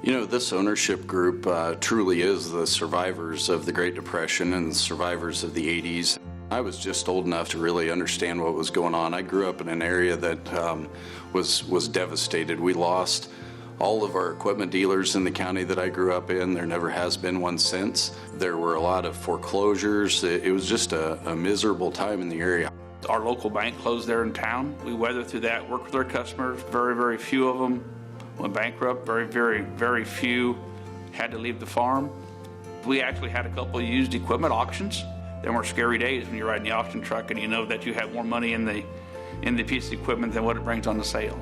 You know, this ownership group truly is the survivors of the Great Depression and the survivors of the 80s. I was just old enough to really understand what was going on. I grew up in an area that was devastated. We lost all of our equipment dealers in the county that I grew up in. There never has been one since. There were a lot of foreclosures. It was just a miserable time in the area. Our local bank closed there in town. We weathered through that, worked with our customers. Very, very few of them went bankrupt. Very, very, very few had to leave the farm. We actually had a couple of used equipment auctions. There were scary days when you're riding the auction truck and you know that you have more money in the piece of equipment than what it brings on the sale.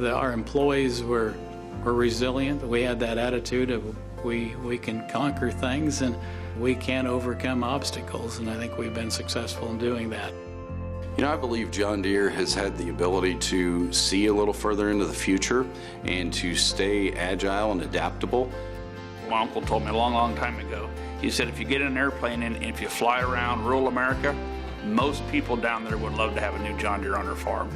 Our employees were resilient. We had that attitude of we can conquer things and we can overcome obstacles, and I think we've been successful in doing that. You know, I believe John Deere has had the ability to see a little further into the future and to stay agile and adaptable. My uncle told me a long, long time ago, he said if you get in an airplane and if you fly around rural America, most people down there would love to have a new John Deere on their farm.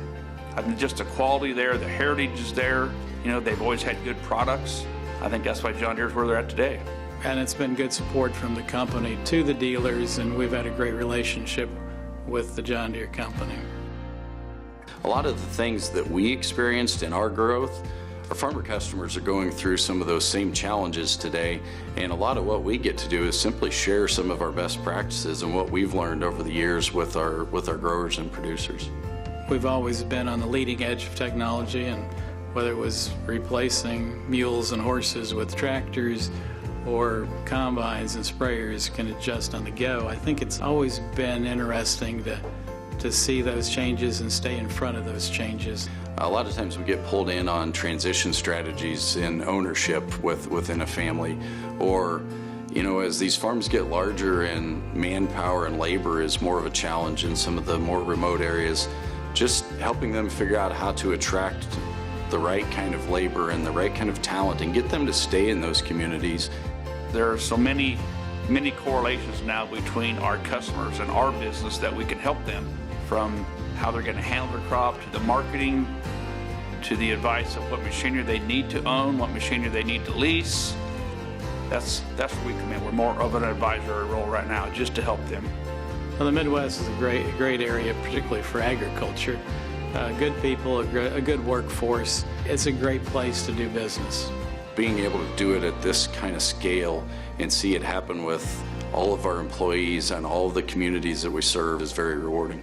I think just the quality there, the heritage is there. You know, they've always had good products. I think that's why John Deere's where they're at today. And it's been good support from the company to the dealers, and we've had a great relationship with the John Deere company. A lot of the things that we experienced in our growth, our farmer customers are going through some of those same challenges today, and a lot of what we get to do is simply share some of our best practices and what we've learned over the years with our growers and producers. We've always been on the leading edge of technology, and whether it was replacing mules and horses with tractors or combines and sprayers can adjust on the go. I think it's always been interesting to see those changes and stay in front of those changes. A lot of times we get pulled in on transition strategies in ownership within a family, or you know, as these farms get larger and manpower and labor is more of a challenge in some of the more remote areas, just helping them figure out how to attract the right kind of labor and the right kind of talent and get them to stay in those communities. There are so many correlations now between our customers and our business that we can help them, from how they're going to handle their crop, to the marketing, to the advice of what machinery they need to own, what machinery they need to lease. That's where we come in. We're more of an advisory role right now, just to help them. Well, the Midwest is a great area, particularly for agriculture. Good people, a good workforce. It's a great place to do business. Being able to do it at this kind of scale and see it happen with all of our employees and all of the communities that we serve is very rewarding.